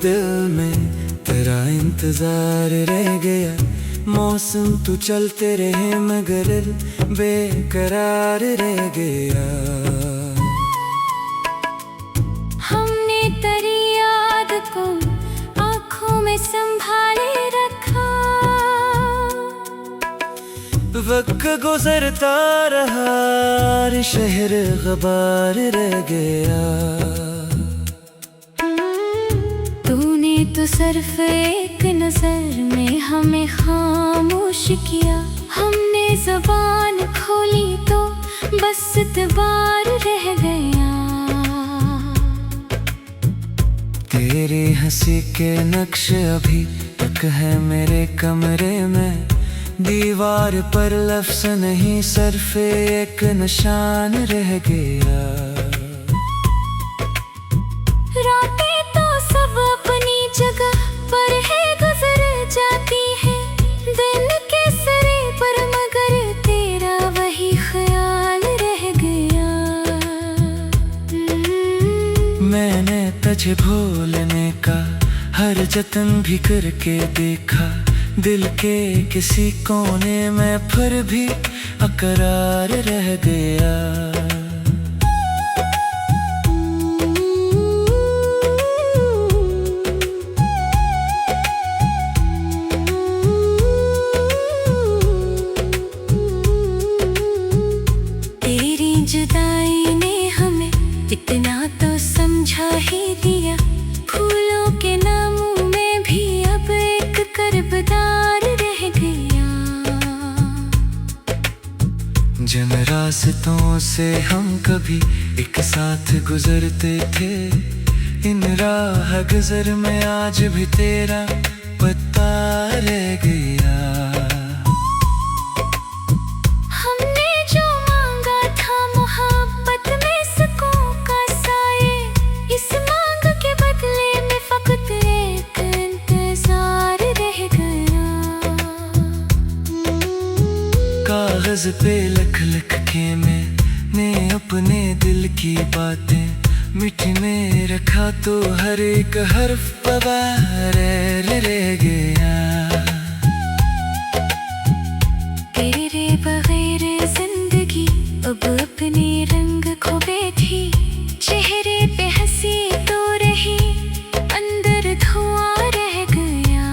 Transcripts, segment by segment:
दिल में तेरा इंतजार रह गया। मौसम तू चलते रहे मगर बेकरार रह गया। हमने तेरी याद को आँखों में संभाले रखा। वक्त गुजरता रहा और शहर गबार रह गया। तूने तो सिर्फ एक नजर में हमें खामोश किया। हमने ज़बान खोली तो बस इतबार रह गया। तेरी हंसी के नक्श अभी तक है मेरे कमरे में। दीवार पर लफ्ज़ नहीं सिर्फ एक निशान रह गया। रातें तो सब अपनी जगह पर है गुजर जाती है। दिन के सिरे पर मगर तेरा वही ख्याल रह गया। मैंने तुझे भूलने का हर जतन भी करके देखा। दिल के किसी कोने में फिर भी अकरार रह गया। तेरी जुदाई ने हमें इतना तो समझा ही दिया। फूलों के नामों में भी अब एक करबदार रह गया। जिन रास्तों से हम कभी एक साथ गुजरते थे, इन राह गुजर में आज भी तेरा पता रह गया। हमने जो मांगा था मोहब्बत में सुकून का साए, इस मांग के बदले में फकत एक इंतजार रह गया। कागज पे लिख लिख के मैंने अपने दिल की बातें मिट्टी में रखा तो हर एक हर्फ बगैर रह गया। तेरे बगैर जिंदगी अब अपने रंग खो बैठी। चेहरे पे हंसी तो रही, अंदर धुआं रह गया।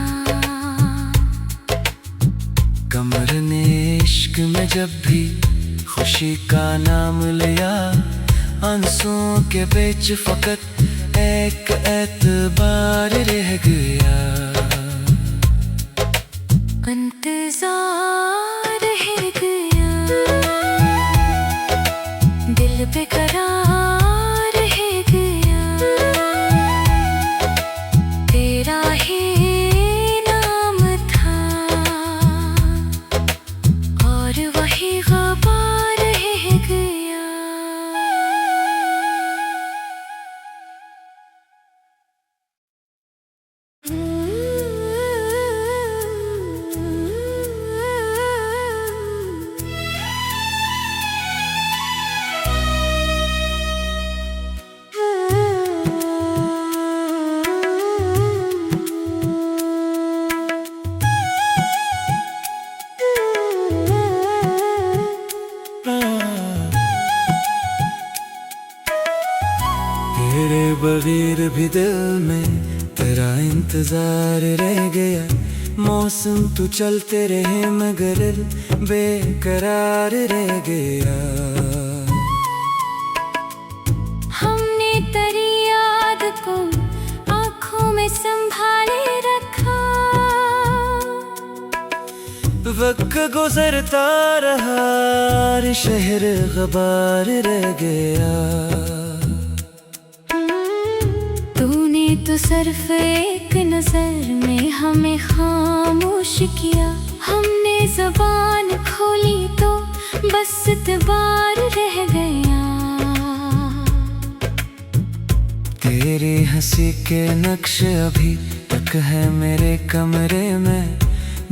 कमर ने इश्क में जब भी खुशी का नाम लिया, आंसुओं के बीच फकत एक एतबार रह गया। इंतजार रह गया, दिल बेकरार रह गया। तेरा ही नाम था और वही गबार रह गया। तेरे बगैर भी दिल में तेरा इंतजार रह गया। मौसम तू चलते रहे मगर बेकरार रह गया। हमने तेरी याद को आँखों में संभाले रखा। वक्त गुजरता रहा और शहर गबार रह गया। तूने तो सिर्फ एक नजर में हमें खामोश किया। हमने ज़बान खोली तो बस इतबार रह गया। तेरी हंसी के नक्श अभी तक है मेरे कमरे में।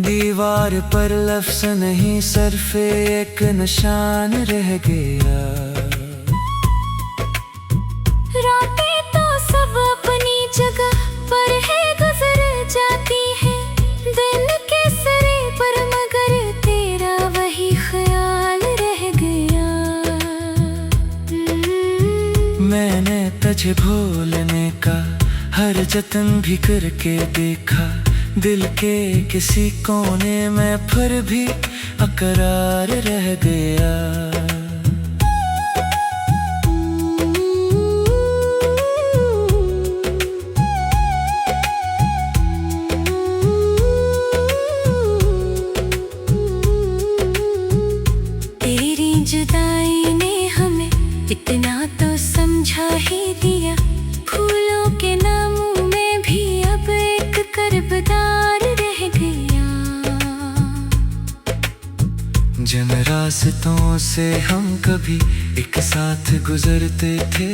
दीवार पर लफ्ज़ नहीं सिर्फ एक निशान रह गया। रातें तो सब अपनी जगह पर है तुझे भूलने का हर जतन भी करके देखा, दिल के किसी कोने में फिर भी अकरार रह गया। तेरी जुदाई ने हमें इतना तो समझा ही दिया, फूलों के नामों में भी अब एक कर्बदार रह गया। जिन रास्तों से हम कभी एक साथ गुजरते थे,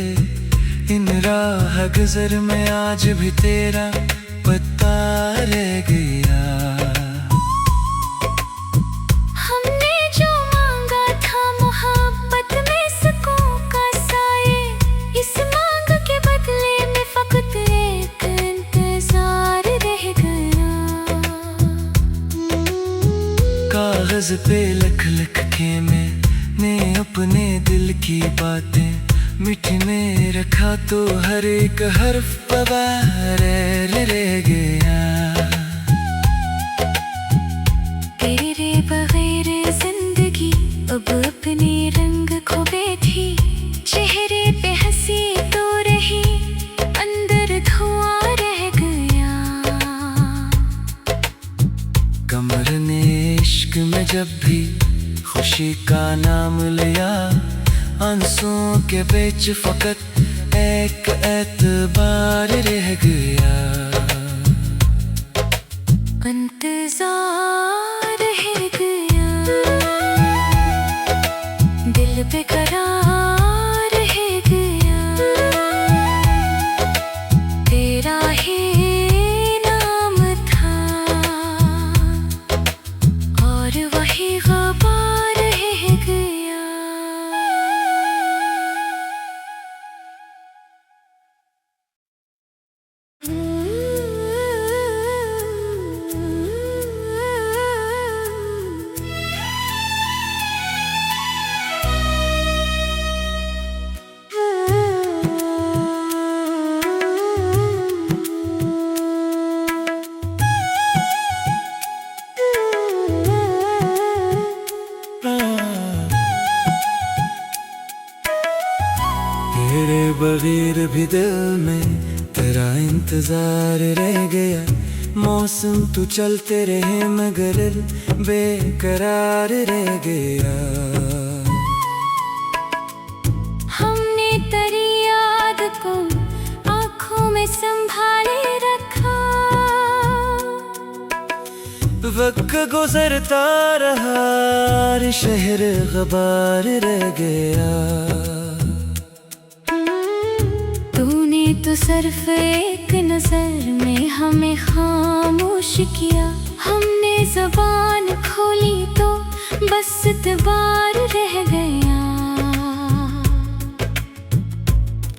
इन राह गुजर में आज भी तेरा पता रह गया। हमने जो मांगा था मोहब्बत में सुकून का साए, इस मांग के बदले में फकत एक इंतजार रह गया। कागज पे लिख लिख के मैंने अपने दिल की बातें मिटने रखा, तो हर एक हर्फ पवार रह गया। तेरे बगैर जिंदगी अब अपने रंग खो बैठी, चेहरे पे हंसी तो रही अंदर धुआं रह गया। कमर ने इश्क में जब भी खुशी का नाम लिया, आंसुओं के बीच फकत एक एतबार रह गया। इंतजार रह गया, दिल बेकरार रह गया। तेरा ही नाम था और वही ग़ुबार रह गया। तेरे बगैर भी दिल में तेरा इंतजार रह गया। मौसम तू चलते रहे मगर बेकरार रह गया। हमने तेरी याद को आँखों में संभाले रखा, वक्त गुजरता रहा और शहर ग़बार रह गया। तूने तो सिर्फ एक नजर में हमें खामोश किया, हमने ज़बान खोली तो बस इतबार रह गया।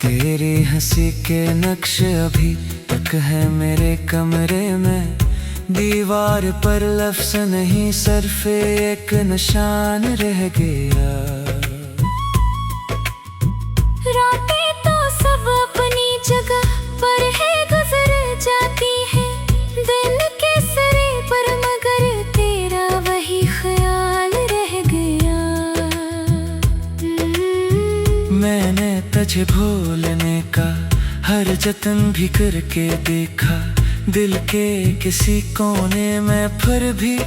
तेरी हंसी के नक्श अभी तक है मेरे कमरे में, दीवार पर लफ्ज़ नहीं सिर्फ एक निशान रह गया। रातें तो सब अपनी जगह पर है गुजर जाती है, दिन के सिरे पर मगर तेरा वही ख्याल रह गया। मैंने तुझे भूलने का हर जतन भी करके देखा, दिल के किसी कोने में फिर भी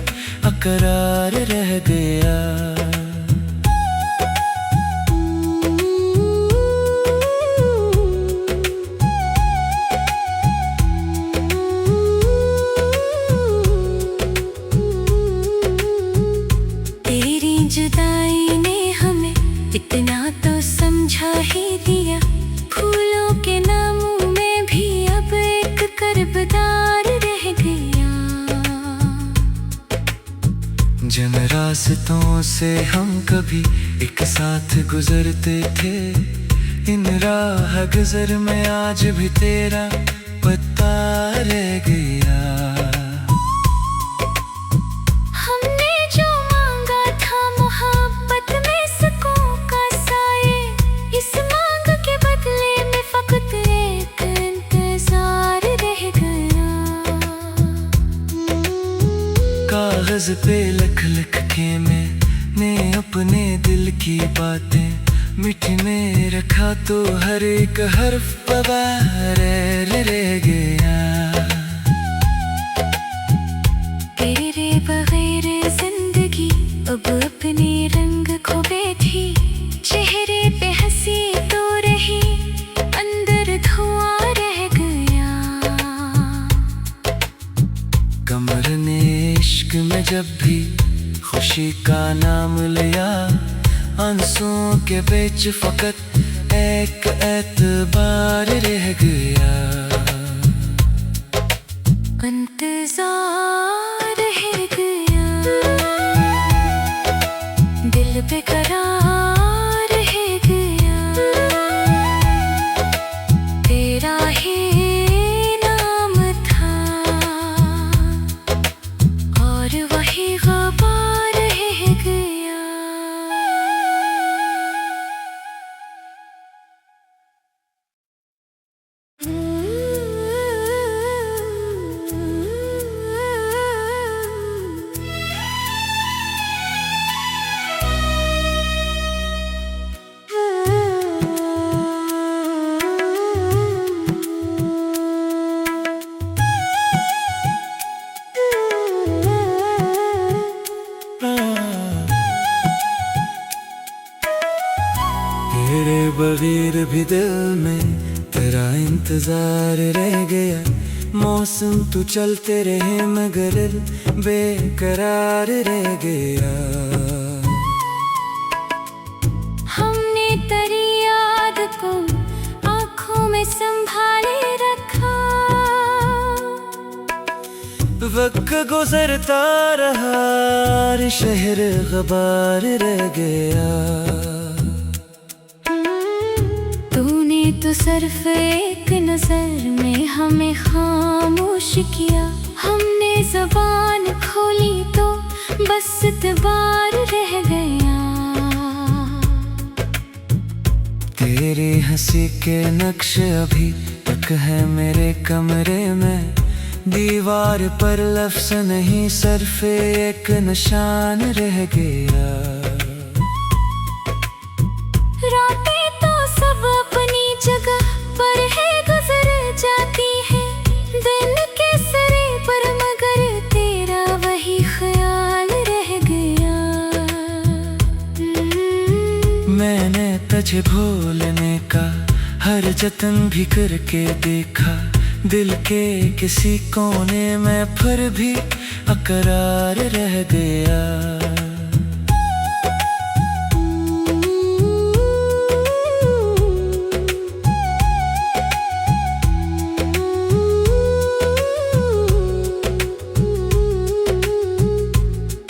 अकरार रह गया। तेरी जुदाई ने हमें इतना तो समझा ही दिया, फूलों के नामों में भी अब एक कर्बदार रह गया। जिन रास्तों से हम कभी एक साथ गुजरते थे, इन राह गुजर में आज भी तेरा पता रह गया। हमने जो मांगा था मोहब्बत में सुकून का साए, इस मांग के बदले में फकत कागज पे लिख लिख के मैंने अपने दिल की बातें मिट्टी में रखा तो हर एक हर्फ पवार रह गया। तेरे बगैर जिंदगी अब अपने रंग खो बैठी, चेहरे पे हंसी तो रही अंदर धुआं रह गया। कमर ने इश्क में जब भी खुशी का नाम लिया, आंसुओं के बीच फकत एक एतबार रह गया। इंतजार रह गया, दिल बेकरार रह गया। तेरा ही नाम था और वही ग़ुबार रह गया। तेरे बगैर भी दिल में तेरा इंतजार रह गया। मौसम तो चलते रहे मगर दिल बेकरार रह गया। हमने तेरी याद को आँखों में संभाले रखा, वक्त गुजरता रहा और शहर ग़बार रह गया। तूने तो सिर्फ एक नजर में हमें खामोश किया, हमने ज़बान खोली तो बस इतबार रह गया। तेरी हंसी के नक्श अभी तक है मेरे कमरे में, दीवार पर लफ्ज़ नहीं सिर्फ एक निशान रह गया। रातें तो सब अपनी जगह पर है गुजर जाती है, दिन के सिरे पर मगर तेरा वही ख्याल रह गया। मैंने तुझे भूलने का हर जतन भी करके देखा, दिल के किसी कोने में फिर भी अकरार रह गया।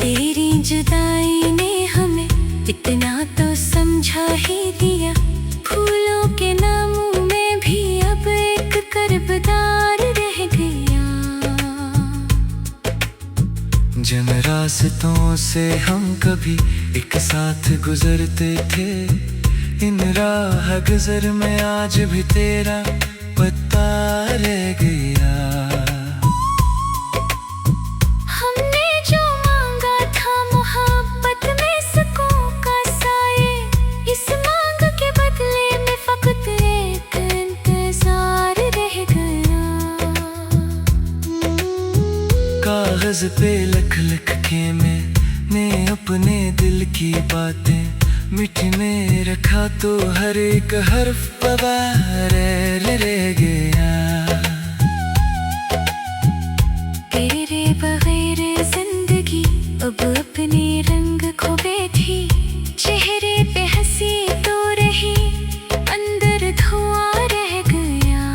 तेरी जुदाई ने हमें इतना तो समझा ही दिया, फूलों के नामों में भी अब एक कर्बदार रह गया। जिन रास्तों से हम कभी एक साथ गुजरते थे, इन राह गुजर में आज भी तेरा पता रह गया। हमने जो मांगा था मोहब्बत में सुकून का साए, इस मांग के बदले में फकत एक इंतजार रह गया। कागज पे लिख लिख के मैंने अपने दिल की बातें मिट्टी में रखा तो हर एक हर्फ पवार रह गया। तेरे बगैर जिंदगी अब अपने रंग खो बैठी, चेहरे पे हंसी तो रही अंदर धुआं रह गया।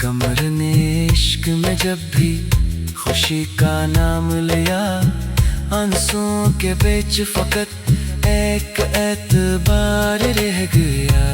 कमर ने इश्क में जब भी खुशी का नाम लिया, आंसुओं के बीच फकत एक एतबार रह गया।